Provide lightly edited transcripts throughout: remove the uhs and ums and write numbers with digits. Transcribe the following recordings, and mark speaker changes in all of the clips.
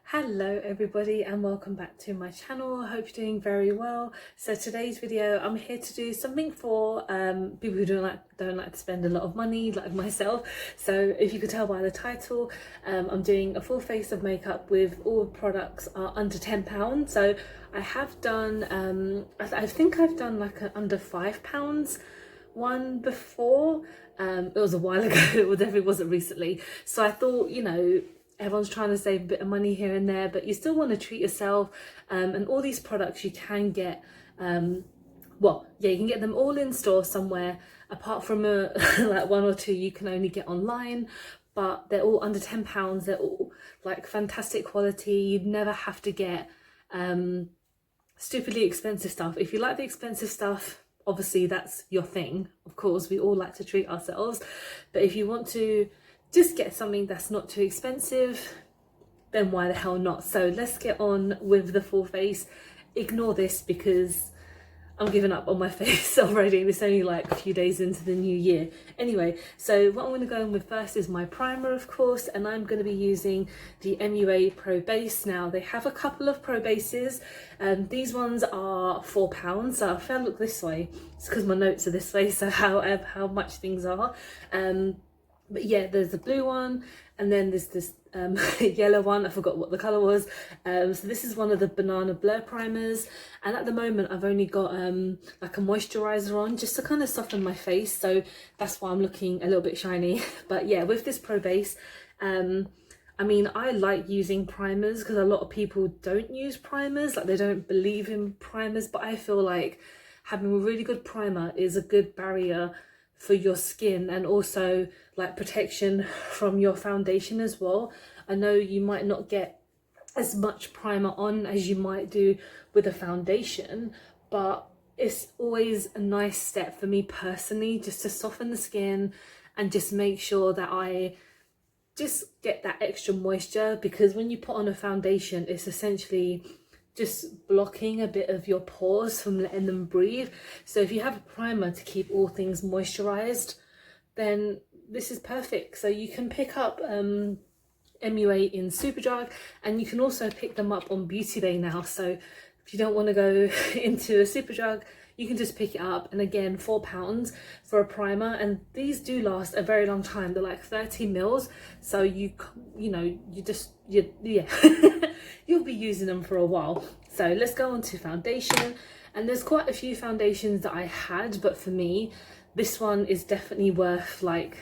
Speaker 1: Hello everybody and welcome back to my channel. I hope you're doing very well. So today's video I'm here to do something for people who don't like to spend a lot of money like myself. So if you could tell by the title, I'm doing a full face of makeup with all products are under £10. So I have done I think I've done like an under £5 one before. It was a while ago. It definitely wasn't recently. So I thought, everyone's trying to save a bit of money here and there, but you still want to treat yourself. And all these products you can get, you can get them all in store somewhere, apart from like one or two you can only get online, but they're all under £10. They're all like fantastic quality. You'd never have to get stupidly expensive stuff. If you like the expensive stuff, obviously that's your thing. Of course, we all like to treat ourselves, but if you want to just get something that's not too expensive, then why the hell not? So let's get on with the full face. Ignore this because I'm giving up on my face already. It's only like a few days into the new year. Anyway, so what I'm going to go in with first is my primer, of course, and I'm going to be using the MUA Pro Base. Now, they have a couple of Pro Bases. These ones are £4. So if I look this way, it's because my notes are this way, so how much things are. But yeah, there's the blue one, and then there's this yellow one. I forgot what the colour was. So this is one of the Banana Blur primers, and at the moment I've only got like a moisturiser on just to kind of soften my face, so that's why I'm looking a little bit shiny. But yeah, with this Pro Base, I mean, I like using primers because a lot of people don't use primers, like they don't believe in primers, but I feel like having a really good primer is a good barrier for your skin, and also like protection from your foundation as well. I know you might not get as much primer on as you might do with a foundation, but it's always a nice step for me personally just to soften the skin and just make sure that I just get that extra moisture, because when you put on a foundation, it's essentially just blocking a bit of your pores from letting them breathe. So if you have a primer to keep all things moisturized, then this is perfect. So you can pick up MUA in Superdrug, and you can also pick them up on Beauty Bay now. So if you don't want to go into a Superdrug, you can just pick it up. And again, £4 for a primer, and these do last a very long time. They're like 30 mils, so you'll be using them for a while. So let's go on to foundation, and there's quite a few foundations that I had, but for me this one is definitely worth like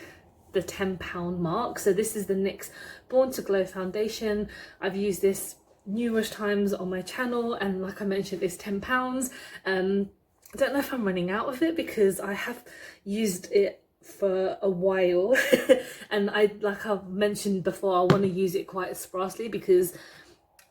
Speaker 1: the £10 mark. So this is the NYX Born to Glow foundation. I've used this numerous times on my channel, and like I mentioned, it's £10. I don't know if I'm running out of it because I have used it for a while and like I've mentioned before, I want to use it quite sparsely because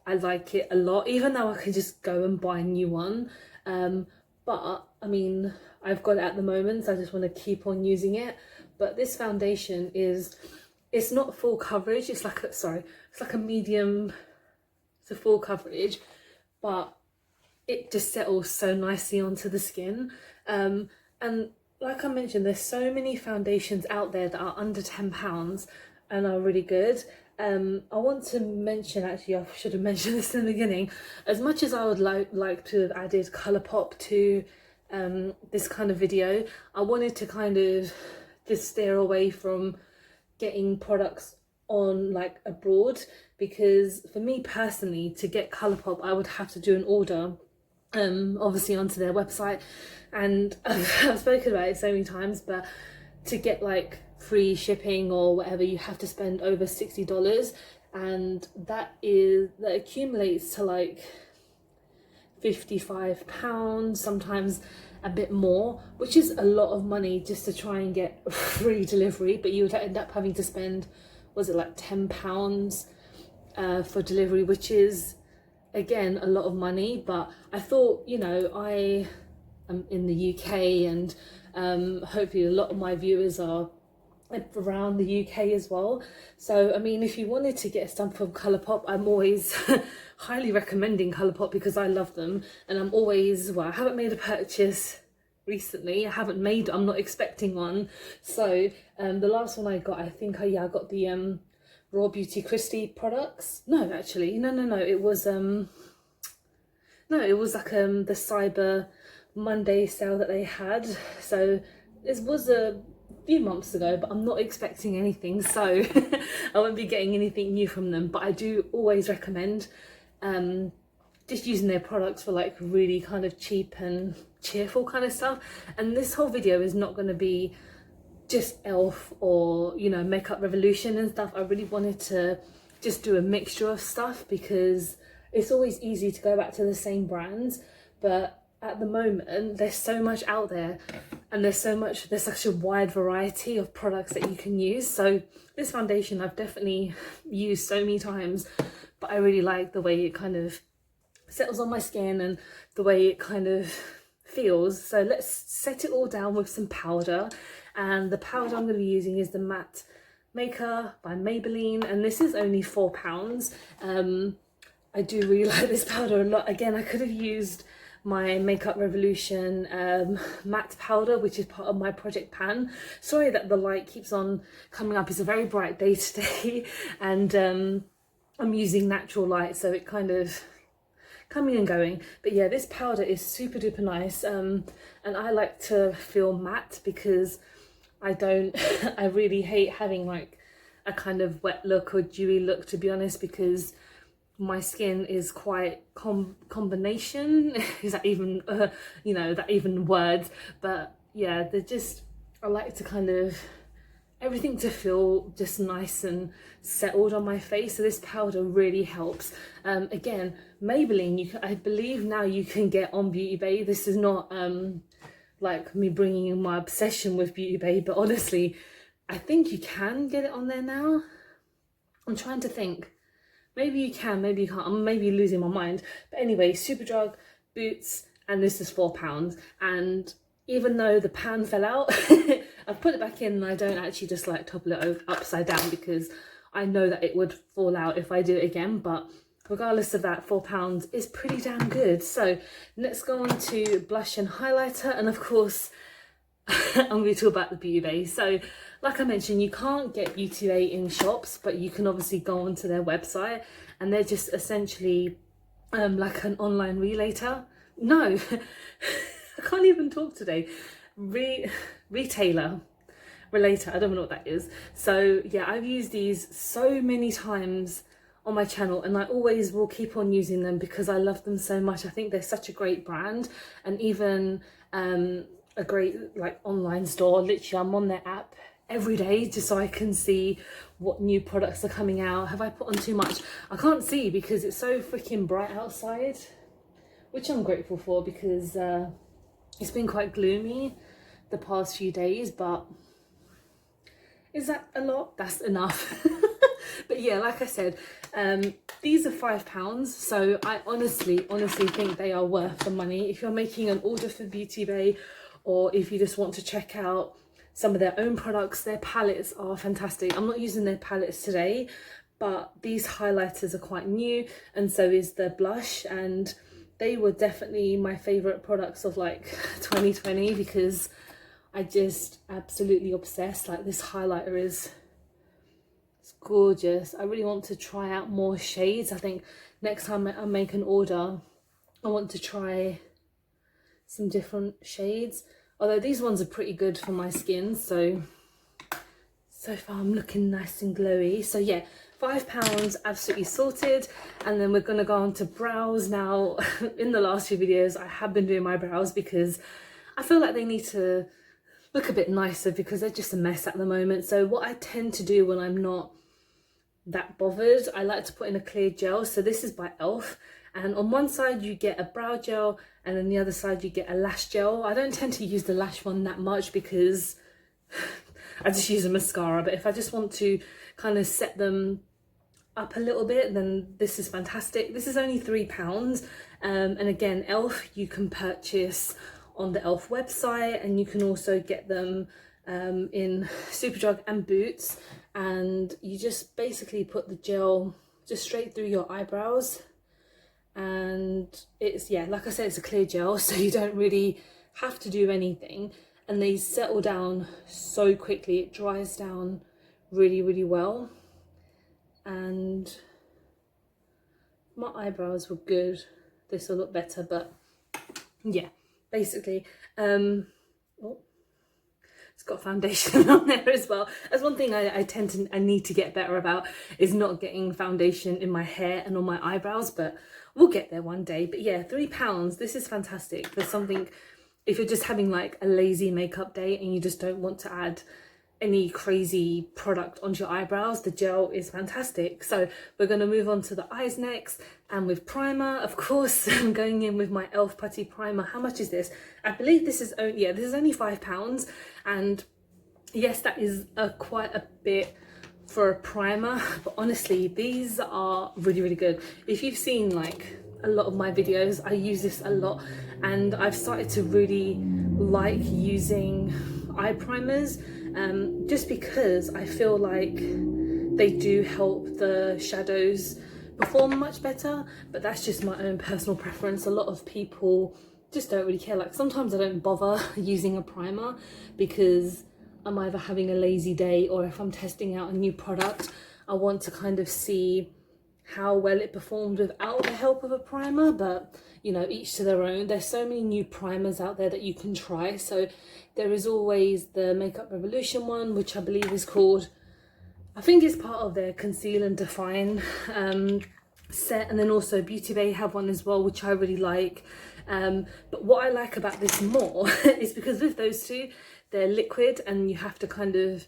Speaker 1: I like it a lot, even though I can just go and buy a new one. But I mean, I've got it at the moment, so I just want to keep on using it. But this foundation it's not full coverage, it's like a medium to full coverage, but it just settles so nicely onto the skin. And like I mentioned, there's so many foundations out there that are under £10 and are really good. I want to mention, actually I should have mentioned this in the beginning, as much as I would like to have added Colourpop to this kind of video, I wanted to kind of just steer away from getting products on like abroad, because for me personally, to get Colourpop I would have to do an order obviously onto their website, and I've spoken about it so many times, but to get like free shipping or whatever, you have to spend over $60, and that accumulates to like £55, sometimes a bit more, which is a lot of money just to try and get free delivery. But you would end up having to spend, was it like £10 for delivery, which is again a lot of money. But I thought, I am in the UK, and hopefully a lot of my viewers are around the UK as well. So I mean, if you wanted to get stuff from Colourpop, I'm always highly recommending Colourpop because I love them, and I'm always, well, I haven't made a purchase recently. I'm not expecting one. So the last one I got, I think I got the Raw Beauty Christie products. No, actually, no, it was no, it was like the Cyber Monday sale that they had. So this was a few months ago, but I'm not expecting anything, so I won't be getting anything new from them. But I do always recommend just using their products for like really kind of cheap and cheerful kind of stuff. And this whole video is not going to be just Elf or, you know, Makeup Revolution and stuff. I really wanted to just do a mixture of stuff because it's always easy to go back to the same brands, but at the moment there's so much out there and there's such a wide variety of products that you can use. So this foundation I've definitely used so many times, but I really like the way it kind of settles on my skin and the way it kind of feels. So let's set it all down with some powder, and the powder I'm going to be using is the Matte Maker by Maybelline, and this is only £4. I do really like this powder a lot. Again, I could have used my Makeup Revolution matte powder, which is part of my project pan. Sorry that the light keeps on coming up. It's a very bright day today and I'm using natural light, so it kind of coming and going. But yeah, this powder is super duper nice, and I like to feel matte because I don't I really hate having like a kind of wet look or dewy look, to be honest, because my skin is quite combination. Is that even you know, that even words? But yeah, they're just, I like to kind of everything to feel just nice and settled on my face. So this powder really helps. Again, Maybelline, I believe now you can get on Beauty Bay. This is not like me bringing in my obsession with Beauty Bay, but honestly, I think you can get it on there now. I'm trying to think. Maybe you can, maybe you can't. I'm maybe losing my mind. But anyway, Superdrug, Boots, and this is £4. And even though the pan fell out, I've put it back in, and I don't actually just like topple it upside down because I know that it would fall out if I do it again. But regardless of that, £4 is pretty damn good. So let's go on to blush and highlighter. And of course, I'm going to talk about the Beauty Bay. So like I mentioned, you can't get Beauty Bay in shops, but you can obviously go onto their website, and they're just essentially like an online relator. No, I can't even talk today. Retailer, relator, I don't know what that is. So yeah, I've used these so many times on my channel, and I always will keep on using them because I love them so much. I think they're such a great brand, and even a great like online store. Literally, I'm on their app every day just so I can see what new products are coming out. Have I put on too much? I can't see because it's so freaking bright outside, which I'm grateful for because it's been quite gloomy the past few days. But is that a lot? That's enough. But yeah, like I said, these are £5, so I honestly think they are worth the money. If you're making an order for Beauty Bay, or if you just want to check out some of their own products, their palettes are fantastic. I'm not using their palettes today, but these highlighters are quite new, and so is the blush, and they were definitely my favourite products of like 2020 because I just absolutely obsessed. Like, this highlighter is, it's gorgeous. I really want to try out more shades. I think next time I make an order, I want to try some different shades, although these ones are pretty good for my skin, so far I'm looking nice and glowy. So yeah, £5 absolutely sorted. And then we're gonna go on to brows now. In the last few videos I have been doing my brows because I feel like they need to look a bit nicer because they're just a mess at the moment. So what I tend to do when I'm not that bothered, I like to put in a clear gel. So this is by Elf, and on one side you get a brow gel, and then the other side you get a lash gel. I don't tend to use the lash one that much because I just use a mascara, but if I just want to kind of set them up a little bit, then this is fantastic. This is only £3, and again, Elf you can purchase on the Elf website, and you can also get them in Superdrug and Boots, and you just basically put the gel just straight through your eyebrows, and it's, yeah, like I said, it's a clear gel, so you don't really have to do anything, and they settle down so quickly. It dries down really, really well. and my eyebrows were good. This will look better, but yeah, basically, oh, it's got foundation on there as well. That's one thing I need to get better about, is not getting foundation in my hair and on my eyebrows, but we'll get there one day. But yeah, £3, this is fantastic. There's something, if you're just having like a lazy makeup day and you just don't want to add any crazy product onto your eyebrows, the gel is fantastic. So we're going to move on to the eyes next, and with primer, of course, I'm going in with my Elf Putty Primer. How much is this? I believe this is only, yeah, this is only £5, and yes, that is quite a bit for a primer, but honestly, these are really, really good. If you've seen like a lot of my videos, I use this a lot, and I've started to really like using eye primers, just because I feel like they do help the shadows perform much better. But that's just my own personal preference. A lot of people just don't really care. Like sometimes I don't bother using a primer because I'm either having a lazy day, or if I'm testing out a new product, I want to kind of see how well it performed without the help of a primer. But you know, each to their own. There's so many new primers out there that you can try. So there is always the Makeup Revolution one, which I believe is called, I think it's part of their Conceal and Define set, and then also Beauty Bay have one as well, which I really like. But what I like about this more is because with those two, they're liquid and you have to kind of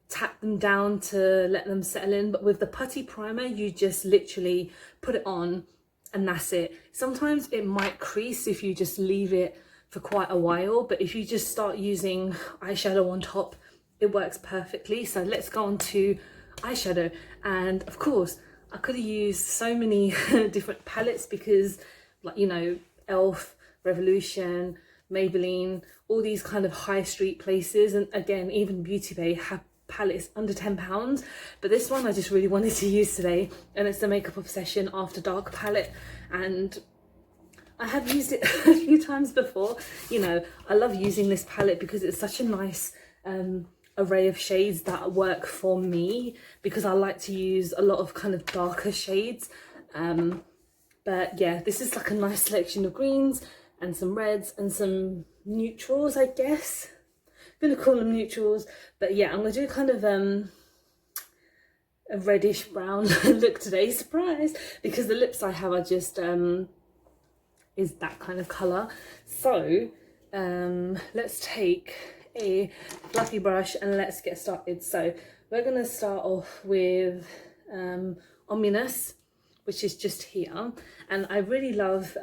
Speaker 1: tap them down to let them settle in. But with the putty primer, you just literally put it on and that's it. Sometimes it might crease if you just leave it for quite a while, but if you just start using eyeshadow on top, it works perfectly. So let's go on to eyeshadow. And of course, I could have used so many different palettes because, like, you know, Elf, Revolution, Maybelline, all these kind of high street places, and again, even Beauty Bay have palettes under £10. But this one I just really wanted to use today, and it's the Makeup Obsession After Dark palette, and I have used it a few times before. You know, I love using this palette because it's such a nice array of shades that work for me, because I like to use a lot of kind of darker shades. But yeah, this is like a nice selection of greens and some reds and some neutrals, I guess. I'm gonna call them neutrals, but yeah, I'm gonna do kind of a reddish brown look today, surprise, because the lips I have are just is that kind of color. So let's take a fluffy brush and let's get started. So we're gonna start off with Ominous, which is just here, and I really love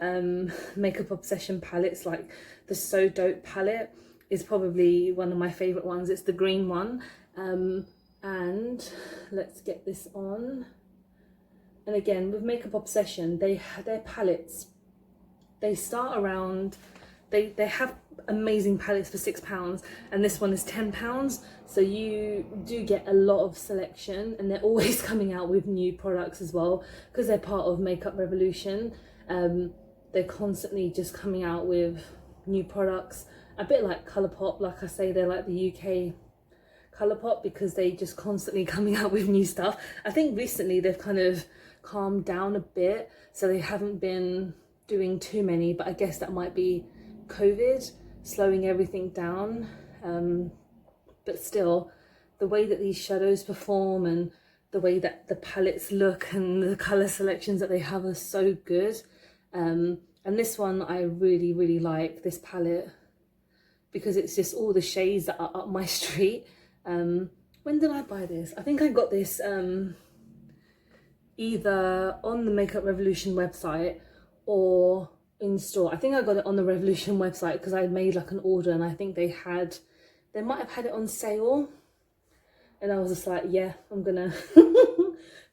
Speaker 1: Makeup Obsession palettes. Like the So Dope palette is probably one of my favorite ones. It's the green one, and let's get this on. And again, with Makeup Obsession, their palettes, they start around, they have amazing palettes for £6, and this one is £10, so you do get a lot of selection, and they're always coming out with new products as well, because they're part of Makeup Revolution. They're constantly just coming out with new products, a bit like Colourpop. Like I say, they're like the UK Colourpop because they just constantly coming out with new stuff. I think recently they've kind of calmed down a bit, so they haven't been doing too many, but I guess that might be COVID slowing everything down. But still, the way that these shadows perform and the way that the palettes look and the colour selections that they have are so good. And this one I really, really like, this palette, because it's just all the shades that are up my street. When did I buy this? I think I got this either on the Makeup Revolution website or in store. I think I got it on the Revolution website because I made like an order, and I think they might have had it on sale, and I was just like, yeah, I'm gonna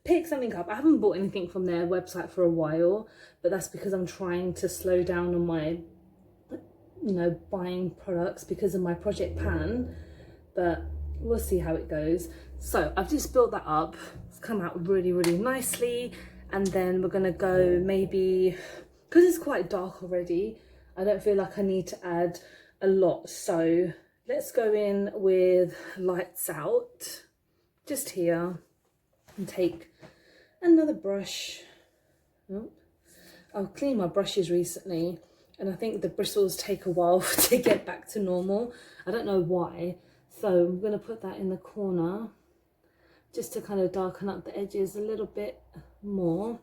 Speaker 1: pick something up. I haven't bought anything from their website for a while, but that's because I'm trying to slow down on my, you know, buying products because of my project pan, but we'll see how it goes. So I've just built that up. It's come out really, really nicely, and then we're gonna go maybe, because it's quite dark already, I don't feel like I need to add a lot, so let's go in with Lights Out just here and take another brush. Oh, I've cleaned my brushes recently and I think the bristles take a while to get back to normal. I don't know why. So I'm going to put that in the corner just to kind of darken up the edges a little bit more,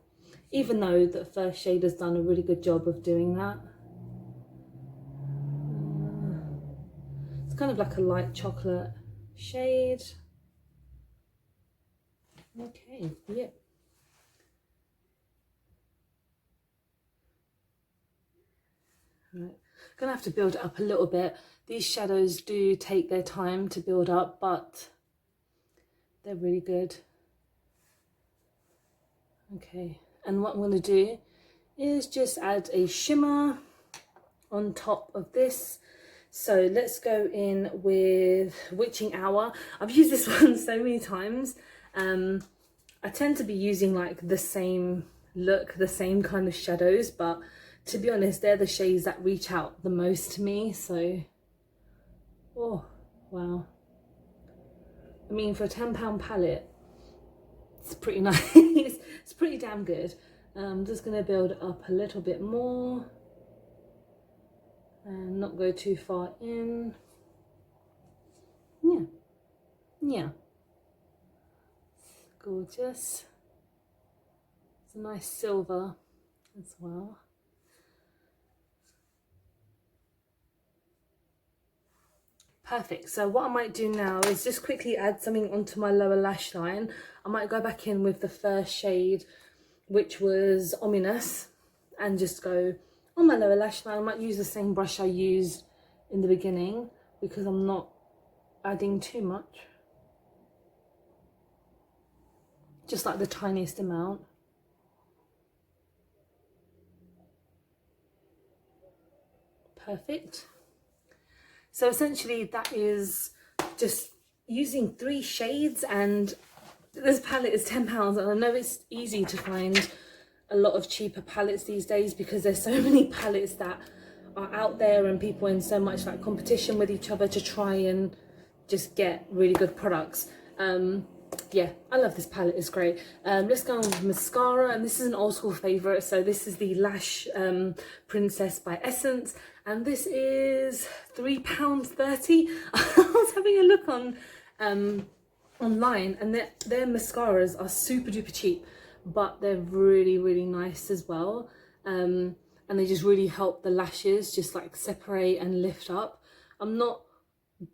Speaker 1: even though the first shade has done a really good job of doing that. It's kind of like a light chocolate shade. Okay, yeah. Right. Gonna have to build it up a little bit. These shadows do take their time to build up, but they're really good. Okay, and what I'm going to do is just add a shimmer on top of this. So let's go in with Witching Hour. I've used this one so many times. I tend to be using like the same look, the same kind of shadows, but to be honest, they're the shades that reach out the most to me. So, oh, wow. I mean, for a £10 palette, it's pretty nice. It's pretty damn good. I'm just going to build it up a little bit more and not go too far in. Yeah, yeah. Gorgeous. It's a nice silver as well. Perfect. So what I might do now is just quickly add something onto my lower lash line. I might go back in with the first shade, which was Ominous, and just go on my lower lash line. I might use the same brush I used in the beginning because I'm not adding too much. Just like the tiniest amount. Perfect. So essentially that is just using 3 shades, and this palette is £10, and I know it's easy to find a lot of cheaper palettes these days because there's so many palettes that are out there and people in so much like competition with each other to try and just get really good products. Yeah, I love this palette, it's great. Let's go on with mascara, and this is an old school favourite. So this is the Lash Princess by Essence, and this is £3.30. I was having a look on online, and their mascaras are super duper cheap, but they're really, really nice as well. And they just really help the lashes just like separate and lift up. I'm not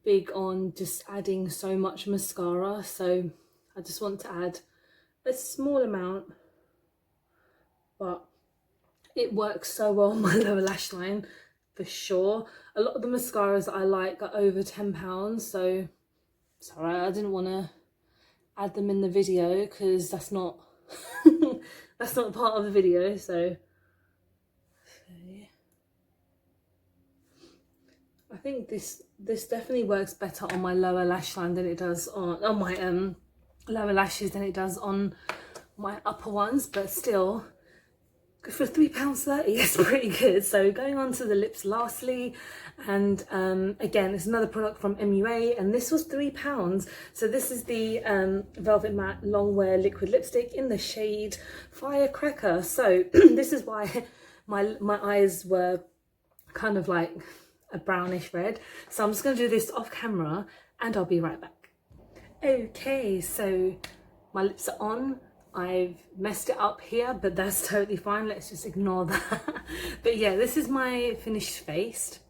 Speaker 1: big on just adding so much mascara, so I just want to add a small amount, but it works so well on my lower lash line for sure. A lot of the mascaras that I like are over £10, so sorry, I didn't want to add them in the video because that's not that's not part of the video. So I think this definitely works better on my lower lash line than it does on my lower lashes than it does on my upper ones, but still for £3.30 it's pretty good. So going on to the lips lastly, and again it's another product from MUA, and this was £3. So this is the Velvet Matte Longwear Liquid Lipstick in the shade Firecracker. So this is why my eyes were kind of like a brownish red. So I'm just going to do this off camera and I'll be right back. Okay, so my lips are on. I've messed it up here, but that's totally fine. Let's just ignore that. But yeah, this is my finished face,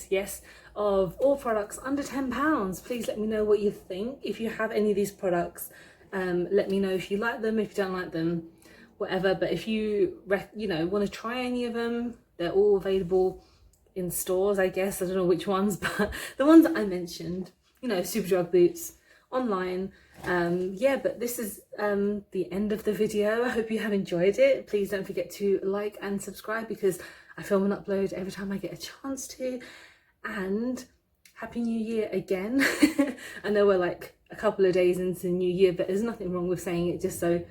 Speaker 1: yes, of all products under £10. Please let me know what you think. If you have any of these products, let me know if you like them, if you don't like them, whatever. But if you want to try any of them, they're all available in stores, I guess. I don't know which ones, but the ones that I mentioned, Superdrug, Boots, online. Yeah, but this is the end of the video. I hope you have enjoyed it. Please don't forget to like and subscribe because I film and upload every time I get a chance to. And Happy New Year again. I know we're like a couple of days into the new year, but there's nothing wrong with saying it just so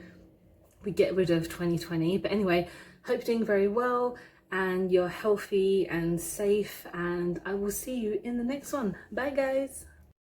Speaker 1: we get rid of 2020. But anyway, hope you're doing very well and you're healthy and safe, and I will see you in the next one. Bye guys.